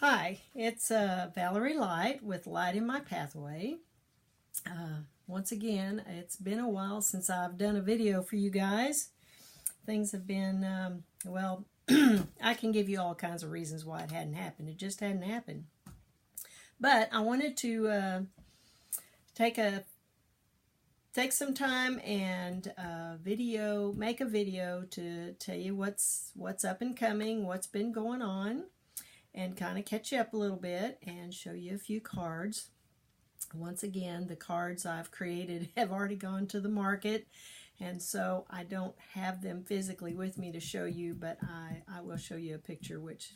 Hi, it's Valerie Light with Light in My Pathway. Once again, it's been a while since I've done a video for you guys. Things have been, well, I can give you all kinds of reasons why it hadn't happened. It just hadn't happened. But I wanted to take some time and make a video to tell you what's up and coming, what's been going on, and kind of catch you up a little bit and show you a few cards. Once again, the cards I've created have already gone to the market, and so I don't have them physically with me to show you, but I will show you a picture, which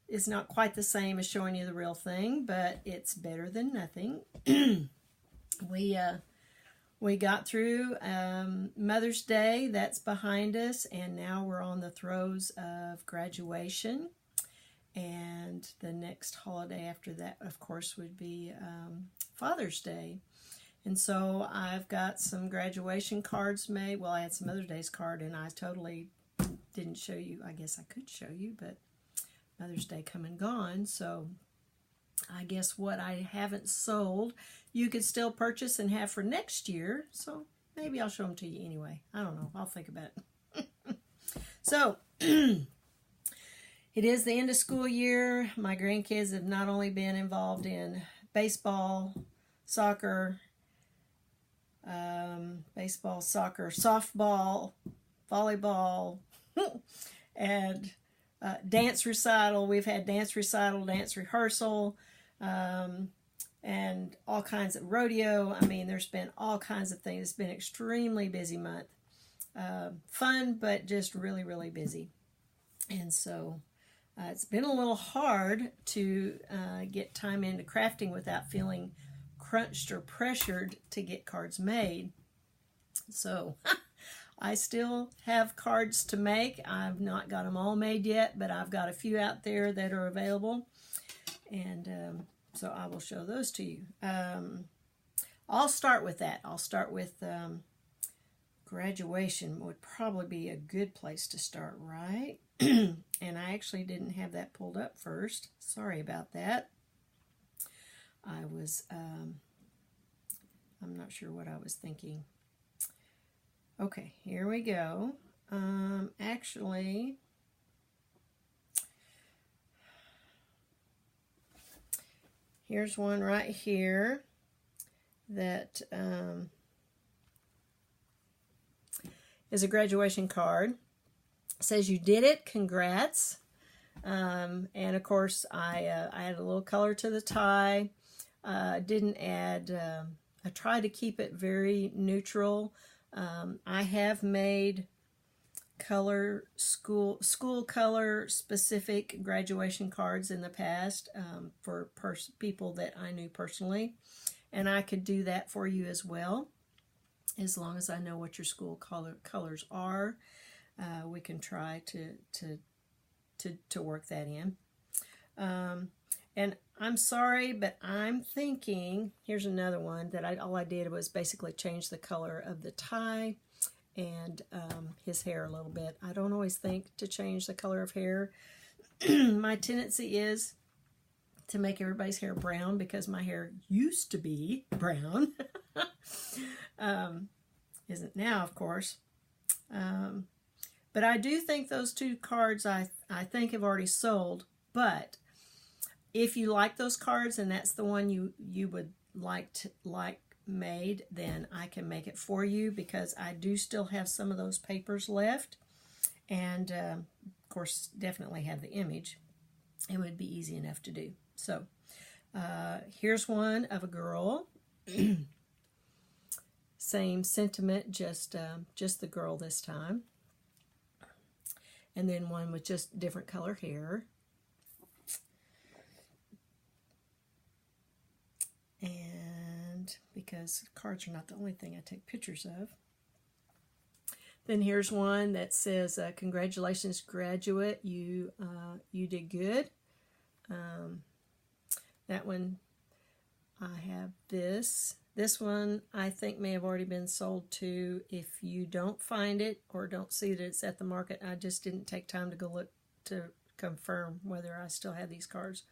is not quite the same as showing you the real thing, but it's better than nothing. We got through Mother's Day, that's behind us, and now we're on the throes of graduation. And the next holiday after that, of course, would be Father's Day. And so I've got some graduation cards made. Well, I had some Mother's Day's card, and I totally didn't show you. I guess I could show you, but Mother's Day come and gone. So I guess what I haven't sold, you could still purchase and have for next year. So maybe I'll show them to you anyway. I don't know. I'll think about it. So... It is the end of school year. My grandkids have not only been involved in baseball, soccer, softball, volleyball, and dance recital. We've had dance recital, dance rehearsal, and all kinds of rodeo. I mean, there's been all kinds of things. It's been an extremely busy month. Fun, but just really, really busy. And so... it's been a little hard to get time into crafting without feeling crunched or pressured to get cards made. So I still have cards to make. I've not got them all made yet, but I've got a few out there that are available. And so I will show those to you. I'll start with that. I'll start with graduation would probably be a good place to start, right? And I actually didn't have that pulled up first. Sorry about that. I'm not sure what I was thinking. Okay, here we go. Actually, here's one right here that is a graduation card. It says you did it, congrats. And of course I added a little color to the tie. Didn't add, I tried to keep it very neutral. I have made school color specific graduation cards in the past for people that I knew personally, and I could do that for you as well, as long as I know what your school colors are. We can try to work that in. And I'm sorry, but I'm thinking, here's another one that all I did was basically change the color of the tie and his hair a little bit. I don't always think to change the color of hair. My tendency is to make everybody's hair brown because my hair used to be brown. Isn't now, of course. But I do think those two cards I think have already sold. But if you like those cards and that's the one you would like made, then I can make it for you, because I do still have some of those papers left. And of course, definitely have the image. It would be easy enough to do. So here's one of a girl. Same sentiment, just the girl this time. And then one with just different color hair. And because cards are not the only thing I take pictures of. Then here's one that says, congratulations, graduate, you did good. That one, I have this. This one I think may have already been sold too. If you don't find it or don't see that it's at the market, I just didn't take time to go look to confirm whether I still have these cards.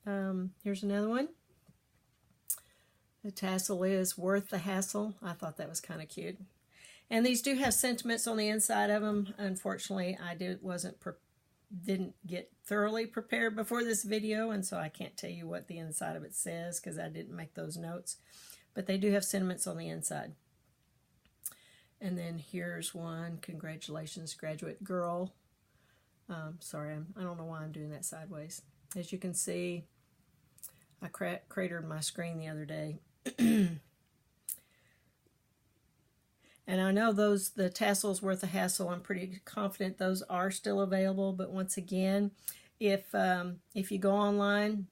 Here's another one. The tassel is worth the hassle. I thought that was kind of cute. And these do have sentiments on the inside of them. Unfortunately, I didn't get thoroughly prepared before this video, and so I can't tell you what the inside of it says because I didn't make those notes. But they do have sentiments on the inside. And then here's one. Congratulations, graduate girl. Sorry, I don't know why I'm doing that sideways. As you can see, I cratered my screen the other day. And I know the tassels worth a hassle. I'm pretty confident those are still available. But once again, if you go online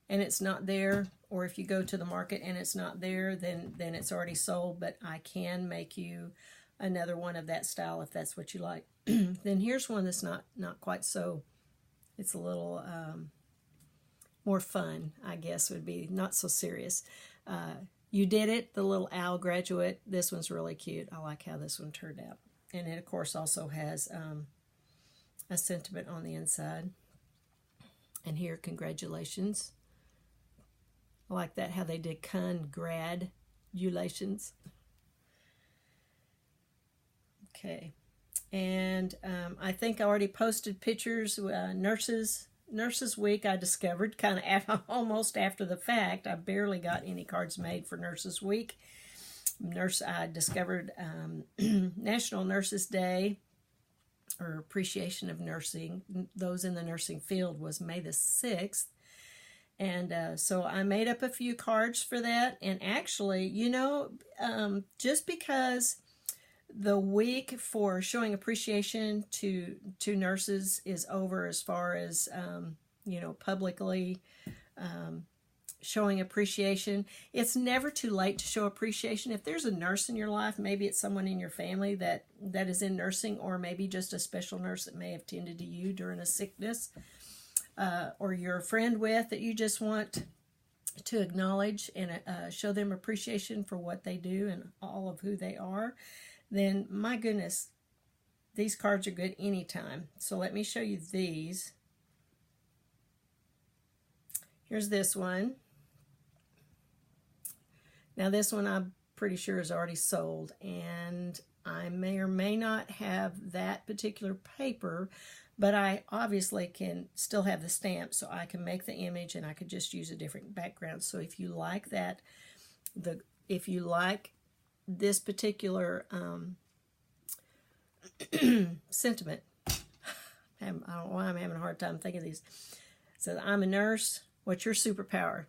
and it's not there, or if you go to the market and it's not there, then it's already sold. But I can make you another one of that style if that's what you like. Then here's one that's not quite so. It's a little more fun, I guess, would be not so serious. You Did It, the little owl graduate. This one's really cute. I like how this one turned out. And it, of course, also has a sentiment on the inside. And here, congratulations. I like that, how they did congratulations. Okay. And I think I already posted pictures. Nurses Week, I discovered kind of almost after the fact. I barely got any cards made for Nurses Week. I discovered National Nurses Day, or Appreciation of Nursing, those in the nursing field, was May the 6th. And so I made up a few cards for that. And actually, you know, just because the week for showing appreciation to nurses is over, as far as you know, publicly showing appreciation, it's never too late to show appreciation. If there's a nurse in your life, maybe it's someone in your family that is in nursing, or maybe just a special nurse that may have tended to you during a sickness, or you're a friend with, that you just want to acknowledge and show them appreciation for what they do and all of who they are, then my goodness, these cards are good anytime. So let me show you these. Here's this one. Now this one I'm pretty sure is already sold, and I may or may not have that particular paper, but I obviously can still have the stamp, so I can make the image and I could just use a different background. So if you like that, if you like this particular sentiment, I don't know why I'm having a hard time thinking of these. So I'm a nurse. What's your superpower?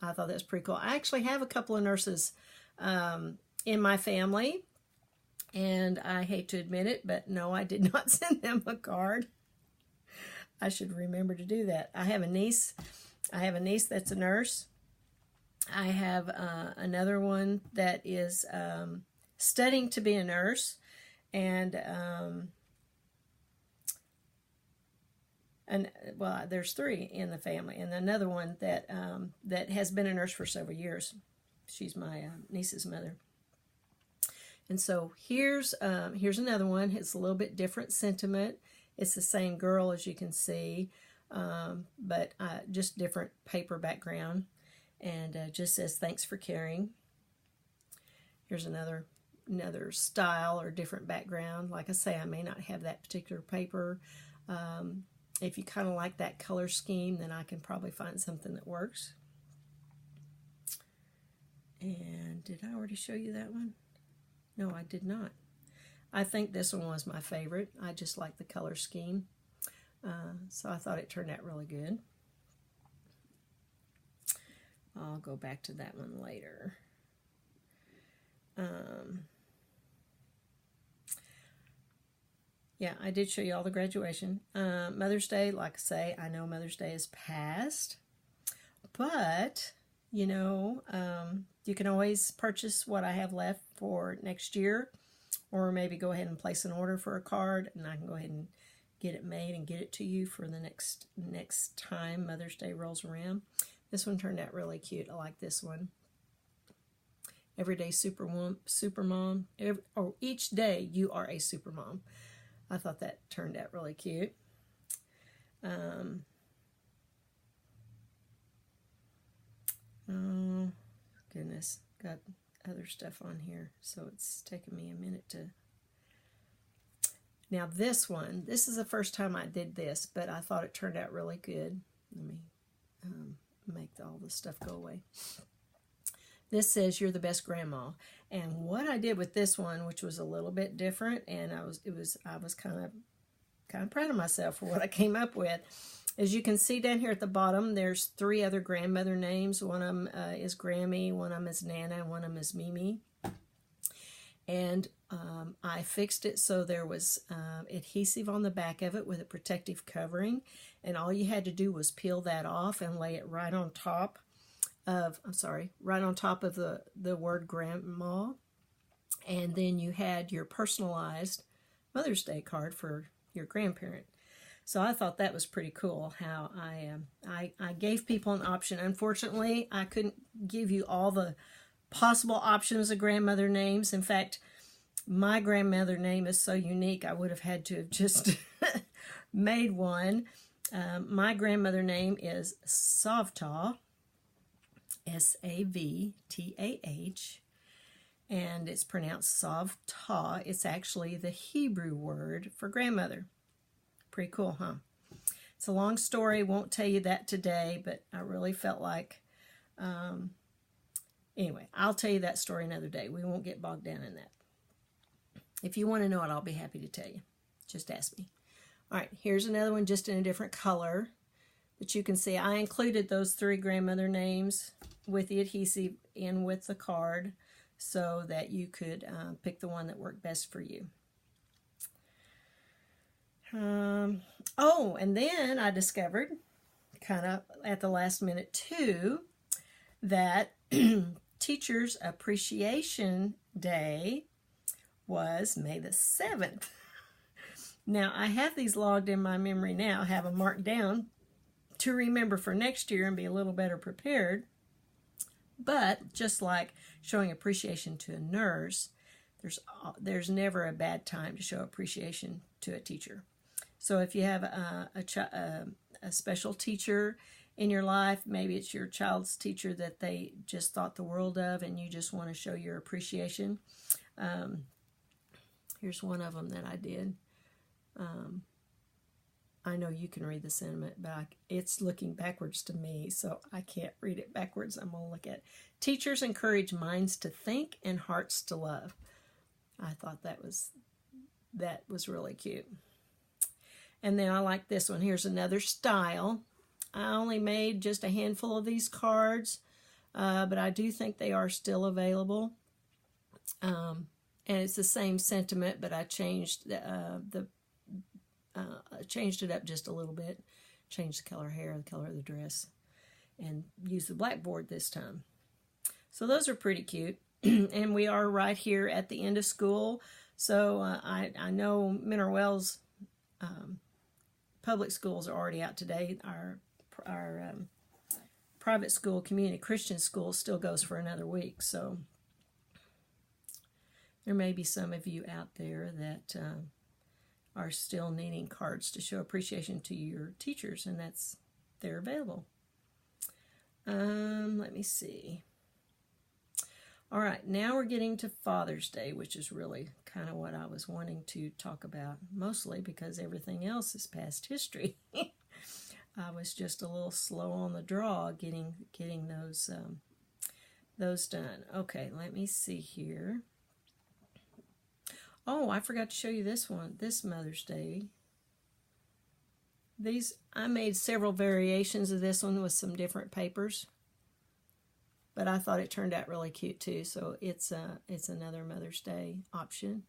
I thought that was pretty cool. I actually have a couple of nurses in my family, and I hate to admit it, but no, I did not send them a card. I should remember to do that. I have a niece. That's a nurse. I have another one that is studying to be a nurse, and well, there's 3 in the family, and another one that that has been a nurse for several years. She's my niece's mother. And so here's another one. It's a little bit different sentiment. It's the same girl, as you can see, but just different paper background. And just says, thanks for caring. Here's another style or different background. Like I say, I may not have that particular paper. If you kind of like that color scheme, then I can probably find something that works. And did I already show you that one? No, I did not. I think this one was my favorite. I just like the color scheme. So I thought it turned out really good. I'll go back to that one later. Yeah, I did show you all the graduation. Mother's Day, like I say, I know Mother's Day is past, but, you know, you can always purchase what I have left for next year, or maybe go ahead and place an order for a card, and I can go ahead and get it made and get it to you for the next time Mother's Day rolls around. This one turned out really cute. I like this one. Everyday super mom. Each day you are a super mom. I thought that turned out really cute. Oh, goodness. Got other stuff on here, so it's taken me a minute to... Now this one, this is the first time I did this, but I thought it turned out really good. Let me make all this stuff go away. This says, "You're the best grandma." And what I did with this one, which was a little bit different, and I was kind of proud of myself for what I came up with. As you can see down here at the bottom, there's 3 other grandmother names. One of them is Grammy, one of them is Nana, and one of them is Mimi. And I fixed it so there was adhesive on the back of it with a protective covering, and all you had to do was peel that off and lay it right on top of, right on top of the word grandma. And then you had your personalized Mother's Day card for your grandparent. So I thought that was pretty cool how I gave people an option. Unfortunately, I couldn't give you all the possible options of grandmother names. In fact, my grandmother name is so unique, I would have had to have just made one. My grandmother name is Savtah, S-A-V-T-A-H, and it's pronounced Savtah. It's actually the Hebrew word for grandmother. Pretty cool, huh? It's a long story, won't tell you that today, but I really felt like, anyway, I'll tell you that story another day. We won't get bogged down in that. If you want to know it, I'll be happy to tell you. Just ask me. All right, here's another one just in a different color. But you can see I included those 3 grandmother names with the adhesive in with the card so that you could pick the one that worked best for you. Oh, and then I discovered, kind of at the last minute too, that Teachers Appreciation Day was May the 7th. Now, I have these logged in my memory now, have them marked down to remember for next year and be a little better prepared. But just like showing appreciation to a nurse, there's never a bad time to show appreciation to a teacher. So if you have a special teacher in your life, maybe it's your child's teacher that they just thought the world of and you just want to show your appreciation. Here's one of them that I did. I know you can read the sentiment, but it's looking backwards to me, so I can't read it backwards. I'm going to look at "Teachers encourage minds to think and hearts to love." I thought that was really cute. And then I like this one. Here's another style. I only made just a handful of these cards, but I do think they are still available. And it's the same sentiment, but I changed changed it up just a little bit. Changed the color of hair, the color of the dress, and used the blackboard this time. So those are pretty cute. And we are right here at the end of school. So I know Mineral Wells public schools are already out today. Our private school, community Christian school, still goes for another week. So there may be some of you out there that are still needing cards to show appreciation to your teachers, and they're available. Let me see. All right, now we're getting to Father's Day, which is really kind of what I was wanting to talk about, mostly because everything else is past history. I was just a little slow on the draw getting those done. Okay, let me see here. Oh, I forgot to show you this one, this Mother's Day. I made several variations of this one with some different papers, but I thought it turned out really cute too. So it's another Mother's Day option.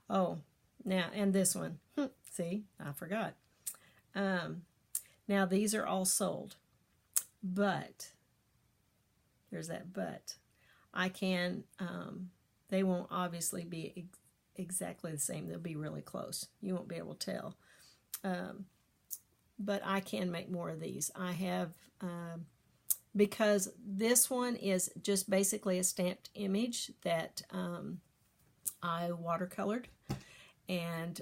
Oh, now, and this one. See, I forgot. Now, these are all sold, but, there's that but. I can, they won't obviously be exactly the same. They'll be really close. You won't be able to tell. But I can make more of these. I have because this one is just basically a stamped image that I watercolored, and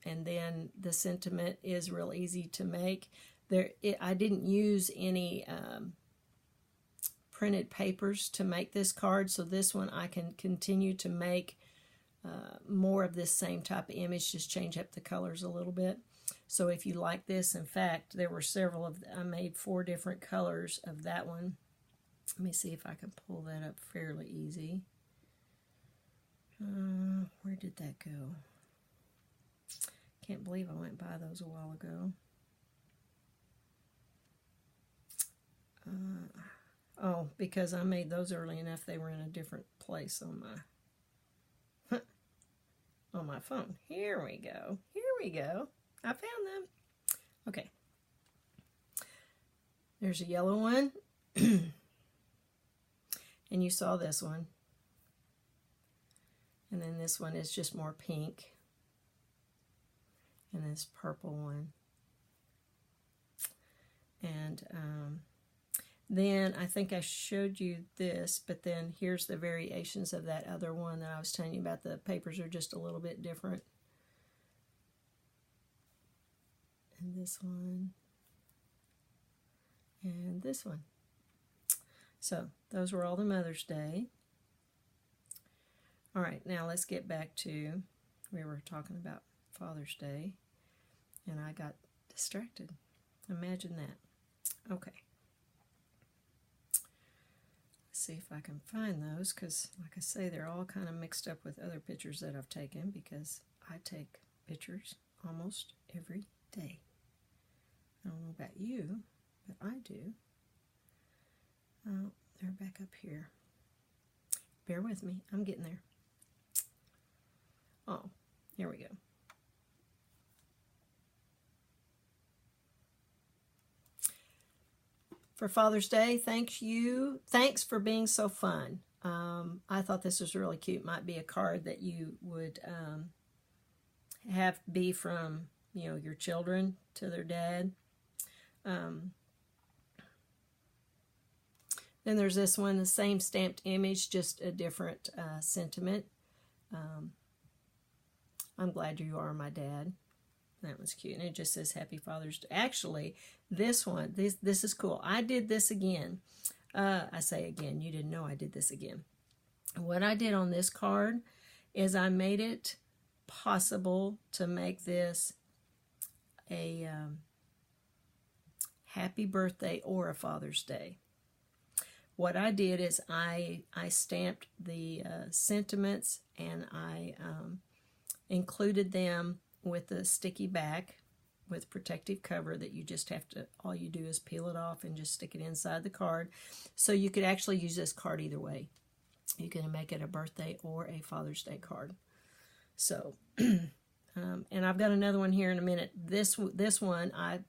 then the sentiment is real easy to make. I didn't use any printed papers to make this card, so this one I can continue to make more of this same type of image, just change up the colors a little bit. So if you like this, in fact, there were several of I made 4 different colors of that one. Let me see if I can pull that up fairly easy. Where did that go? Can't believe I went by those a while ago. Oh, because I made those early enough, they were in a different place on my phone. Here we go. Here we go. I found them. Okay. There's a yellow one. And you saw this one. And then this one is just more pink. And this purple one. And then I think I showed you this, but then here's the variations of that other one that I was telling you about. The papers are just a little bit different. And this one. And this one. So those were all the Mother's Day. All right, now let's get back to, we were talking about Father's Day, and I got distracted. Imagine that. Okay. Let's see if I can find those, because like I say, they're all kind of mixed up with other pictures that I've taken, because I take pictures almost every day. I don't know about you, but I do. Oh, they're back up here. Bear with me. I'm getting there. Oh, here we go. For Father's Day, thanks for being so fun. I thought this was really cute. Might be a card that you would have be from, your children to their dad. Then there's this one, the same stamped image, just a different sentiment. I'm glad you are my dad. That was cute. And it just says Happy Father's Day. Actually, this one, this is cool. I did this again. I say again, you didn't know I did this again. What I did on this card is I made it possible to make this a happy birthday or a Father's Day. What I did is I stamped the sentiments, and I included them with a sticky back with protective cover that you just have to, all you do is peel it off and just stick it inside the card. So you could actually use this card either way. You can make it a birthday or a Father's Day card. So, and I've got another one here in a minute. This one I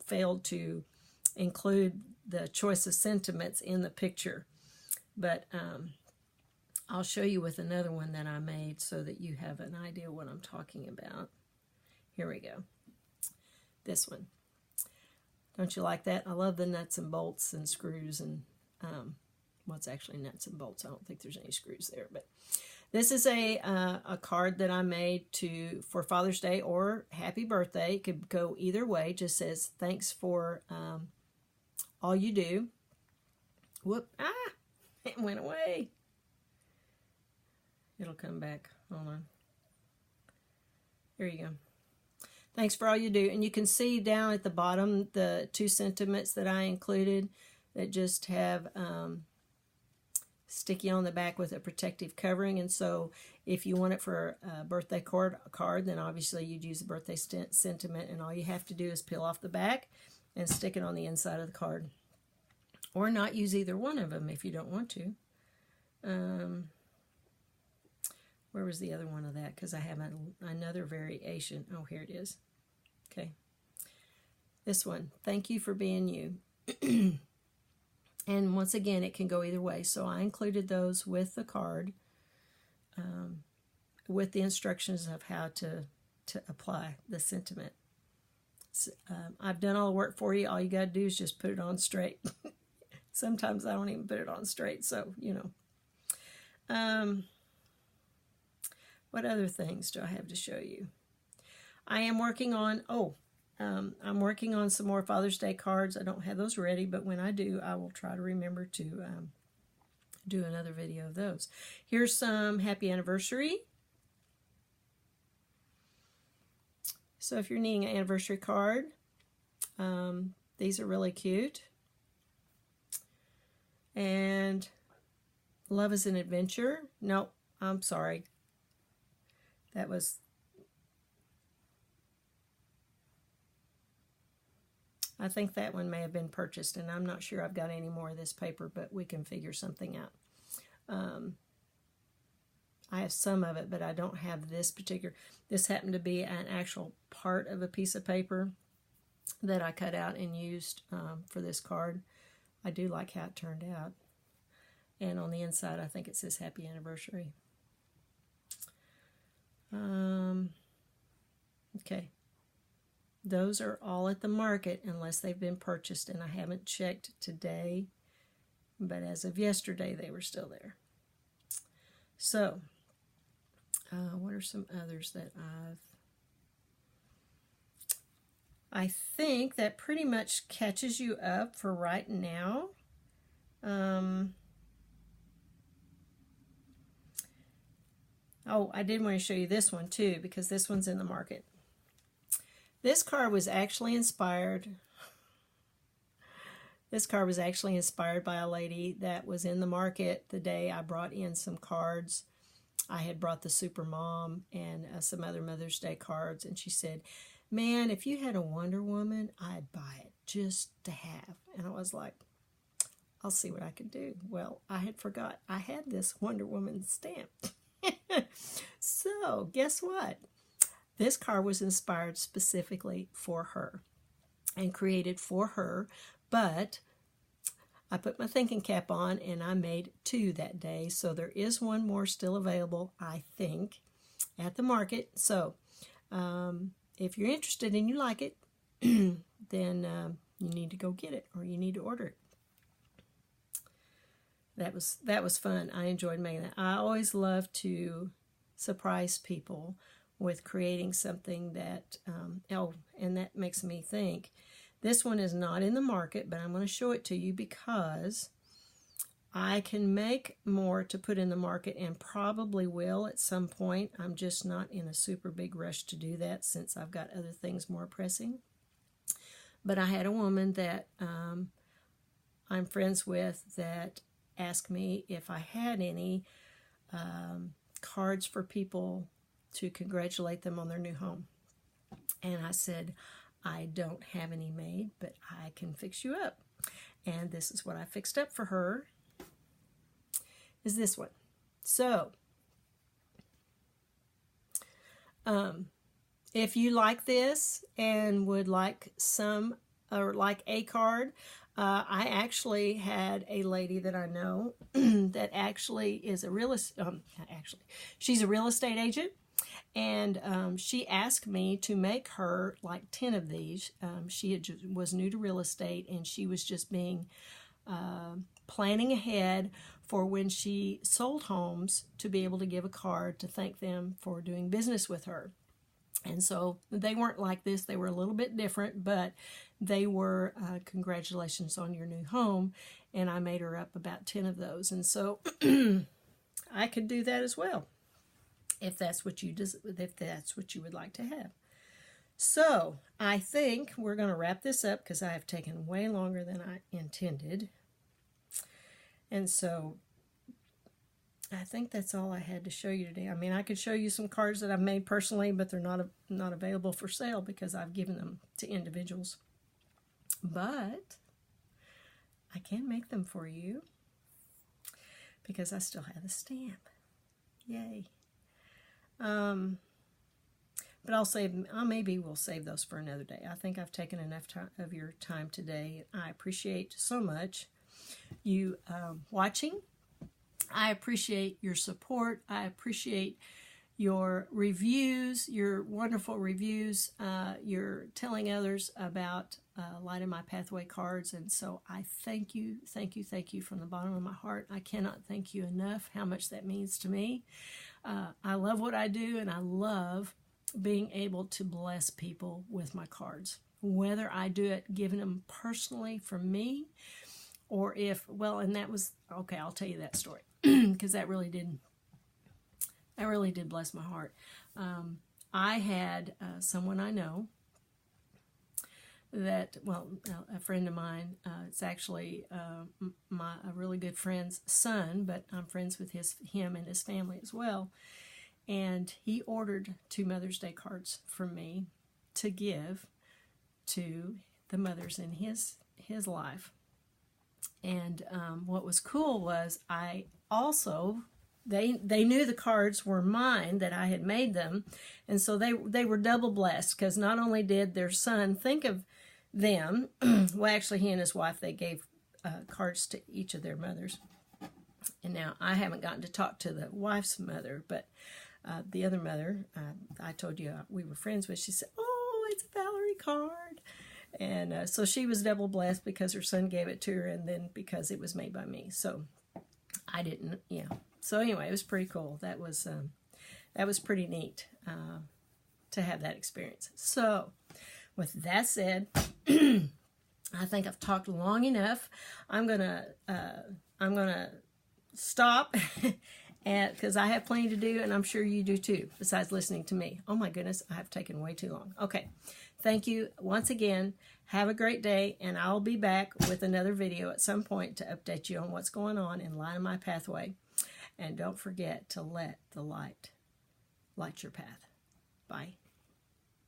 failed to include the choice of sentiments in the picture, but I'll show you with another one that I made so that you have an idea what I'm talking about. Here we go. This one. Don't you like that? I love the nuts and bolts and screws and, well, it's actually nuts and bolts. I don't think there's any screws there, but this is a card that I made for Father's Day or Happy Birthday. It could go either way. It just says, thanks for all you do. Whoop, it went away. It'll come back. Hold on. There you go. Thanks for all you do. And you can see down at the bottom the 2 sentiments that I included that just have sticky on the back with a protective covering. And so if you want it for a birthday card, then obviously you'd use the birthday sentiment, and all you have to do is peel off the back and stick it on the inside of the card. Or not use either one of them if you don't want to. Where was the other one of that? Because I have another variation. Oh, here it is. Okay. This one. Thank you for being you. And once again, it can go either way. So I included those with the card, with the instructions of how to apply the sentiment. So, I've done all the work for you. All you got to do is just put it on straight. Sometimes I don't even put it on straight, so, you know. What other things do I have to show you? I am working on, I'm working on some more Father's Day cards. I don't have those ready, but when I do, I will try to remember to do another video of those. Here's some happy anniversary. So if you're needing an anniversary card, these are really cute. And Love is an Adventure. No, I'm sorry. That was... I think that one may have been purchased, and I'm not sure I've got any more of this paper, but we can figure something out. I have some of it, but I don't have this particular. This happened to be an actual part of a piece of paper that I cut out and used for this card. I do like how it turned out. And on the inside, I think it says Happy Anniversary. Okay. Those are all at the market unless they've been purchased, and I haven't checked today, but as of yesterday, they were still there. So, what are some others that I think that pretty much catches you up for right now. Oh, I did want to show you this one too, because this one's in the market. This card was actually inspired. This card was actually inspired by a lady that was in the market the day I brought in some cards. I had brought the Super Mom and some other Mother's Day cards, and she said, "Man, if you had a Wonder Woman, I'd buy it just to have." And I was like, I'll see what I can do. Well, I had forgot I had this Wonder Woman stamp. So, guess what? This card was inspired specifically for her and created for her, but I put my thinking cap on and I made 2 that day. So there is one more still available, I think, at the market. So if you're interested and you like it, then you need to go get it, or you need to order it. That was fun. I enjoyed making that. I always love to surprise people with creating something that, and that makes me think. This one is not in the market, but I'm going to show it to you because I can make more to put in the market and probably will at some point. I'm just not in a super big rush to do that since I've got other things more pressing. But I had a woman that I'm friends with that asked me if I had any cards for people to congratulate them on their new home. And I said, I don't have any made, but I can fix you up. And this is what I fixed up for her, is this one. So, if you like this and would like some, or like a card, I actually had a lady that I know that actually is a she's a real estate agent. And she asked me to make her like 10 of these. She was new to real estate, and she was just planning ahead for when she sold homes to be able to give a card to thank them for doing business with her. And so they weren't like this. They were a little bit different, but they were congratulations on your new home. And I made her up about 10 of those. And so I could do that as well, if that's what you would like to have. So I think we're going to wrap this up because I have taken way longer than I intended. And so I think that's all I had to show you today. I mean, I could show you some cards that I've made personally, but they're not available for sale because I've given them to individuals. But I can make them for you because I still have a stamp. Yay. But maybe we'll save those for another day. I think I've taken enough time of your time today. I appreciate so much you watching. I appreciate your support. I appreciate your reviews, your wonderful reviews. You're telling others about Light in My Pathway cards. And so I thank you from the bottom of my heart. I cannot thank you enough how much that means to me. I love what I do, and I love being able to bless people with my cards. Whether I do it giving them personally from me, or if, well, and that was, okay, I'll tell you that story, because that really did bless my heart. I had someone I know that, well, a friend of mine, it's actually a really good friend's son, but I'm friends with him and his family as well. And he ordered 2 Mother's Day cards from me to give to the mothers in his life. And what was cool was I also, they knew the cards were mine, that I had made them, and so they were double blessed, because not only did their son think of them, well, actually he and his wife, they gave cards to each of their mothers. And now I haven't gotten to talk to the wife's mother, but the other mother, I told you we were friends with, she said, "Oh, it's a Valerie card." And so she was double blessed because her son gave it to her, and then because it was made by me. So I didn't, So anyway, it was pretty cool. That was pretty neat to have that experience. So with that said, I think I've talked long enough. I'm gonna stop, and because I have plenty to do, and I'm sure you do too. Besides listening to me. Oh my goodness, I have taken way too long. Okay, thank you once again. Have a great day, and I'll be back with another video at some point to update you on what's going on in Light in My Pathway. And don't forget to let the light light your path. Bye.